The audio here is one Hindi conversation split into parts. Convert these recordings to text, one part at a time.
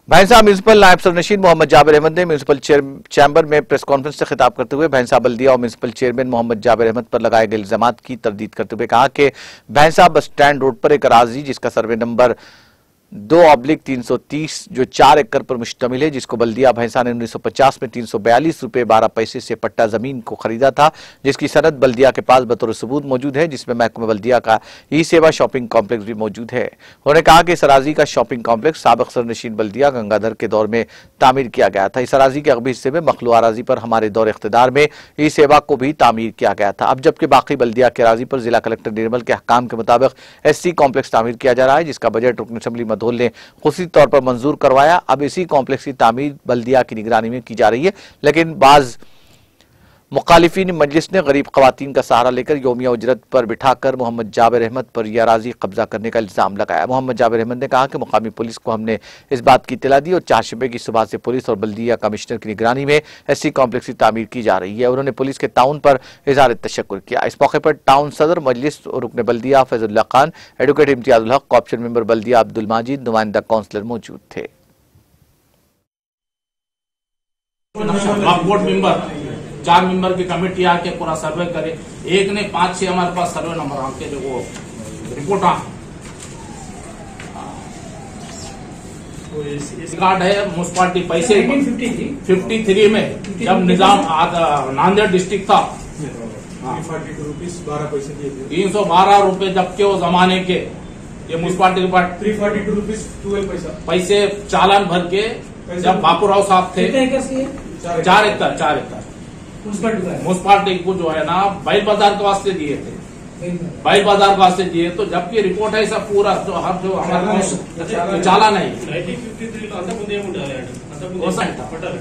भैंसा म्यूनिसिपल नायब सदर मोहम्मद जाबिर अहमद ने म्यूनिसिपल चैम्बर में प्रेस कॉन्फ्रेंस से खिताब करते हुए भैंसा बल्दिया और म्यूनिसिपल चेयरमैन मोहम्मद जाबिर अहमद पर लगाए गए इल्जामात की तरदीद करते हुए कहा कि भैंसा बस स्टैंड रोड पर एक अराजी जिसका सर्वे नंबर 2/330 जो 4 एकड़ पर मुश्तमिल है, जिसको बल्दिया भैंसा ने 1950 में 342 रुपए 12 पैसे से पट्टा जमीन को खरीदा था, जिसकी सनद बल्दिया के पास बतौर सबूत मौजूद है, जिसमें महकमा बल्दिया का ई सेवा शॉपिंग कॉम्प्लेक्स भी मौजूद है। उन्होंने कहा कि इस अराजी का शॉपिंग कॉम्प्लेक्स साबिक सरनशीन बल्दिया गंगाधर के दौर में तामीर किया गया था। इस अराजी के अगबी हिस्से में मखलू अराजी पर हमारे दौर इख्तिदार में ई सेवा को भी तामीर किया गया था। अब जबकि बाकी बल्दिया के अराजी पर जिला कलेक्टर निर्मल के अहकाम के मुताबिक एससी कॉम्प्लेक्स तामीर किया जा रहा है, जिसका बजट रुकन असेंबली मधोल ने खुशी तौर पर मंजूर करवाया। अब इसी कॉम्प्लेक्स की तामीर बल्दिया की निगरानी में की जा रही है, लेकिन बाज मुखालिफिन मजलिस ने गरीब खवातीन का सहारा लेकर यौमिया उजरत पर बिठाकर मोहम्मद जाबिर अहमद पर यह अराजी कब्जा करने का इल्जाम लगाया। मोहम्मद जाबिर अहमद ने कहा कि मुकामी पुलिस को हमने इस बात की इत्तला दी और 4 शबे की सुबह से पुलिस और बल्दिया कमिश्नर की निगरानी में ऐसी कॉम्प्लेक्स की तामीर की जा रही है। उन्होंने पुलिस के ताउन पर इज़हार तशक्कुर किया। इस मौके पर टाउन सदर मजलिस और रुकन बल्दिया फैजुल्ला खान, एडवोकेट इम्तियाजुल हक, कॉर्पोरेशन मेंबर बल्दिया अब्दुल माजिद, नुमाइंदा काउंसलर मौजूद थे। चार मेंबर की कमेटी आके पूरा सर्वे करे। एक ने 5-6 हमारे पास सर्वे नंबर आके जो वो रिपोर्ट कार्ड है म्यूनसिपालिटी पैसे 53 में जब निजाम नांदेड़ डिस्ट्रिक्ट था 312 रुपए, जबकि वो जमाने के ये म्यूनसिपालिटी के पास 342 रुपीज 12 पैसे चालान भर के जब बापूराव साहब थे 4 एकड़ म्यूनसिपालिटी को जो है ना बैल बाजार के वास्ते दिए थे, बैल बाजार के वास्ते दिए। तो जबकि रिपोर्ट है सब पूरा जो हर जो हमारा चाला नहीं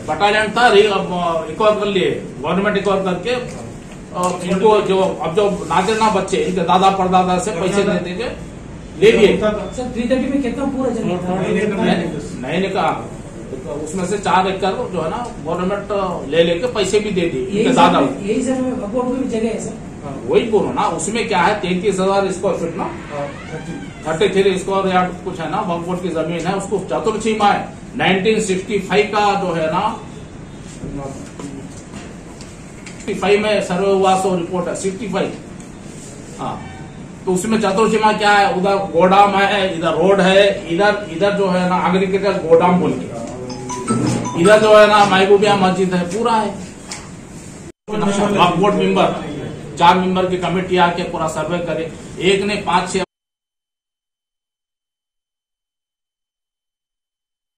बटालियन था, रिकवर कर लिए गवर्नमेंट, रिकवर करके इनको जो अब जो नाजरना बच्चे इनके दादा परदादा से पैसे देते थे ले लिए। 330 में कितना पूरा नहीं निकाला, उसमें से 4 एकड़ जो है ना गवर्नमेंट ले लेके पैसे भी दे दिए दादा। यही सर जगह है सर, वही बोलो ना, उसमें क्या है 33,000 स्क्वायर फीट ना 33 स्क्वायर यार्ड कुछ है ना वक्फ की जमीन है, उसको चतुर्थीमा है 1965 का जो है ना 65 में सर्वे हुआ सो रिपोर्ट है 65। हाँ, तो उसमें चतुर्थीमा क्या है, उधर गोदाम है, इधर रोड है, इधर जो है ना एग्रीकल्चर गोदाम बोल के, इधर जो है ना महबूबिया मस्जिद है, पूरा है। वक्फ बोर्ड मेंबर 4 मेंबर की कमेटी आके पूरा सर्वे करे। एक ने 5-6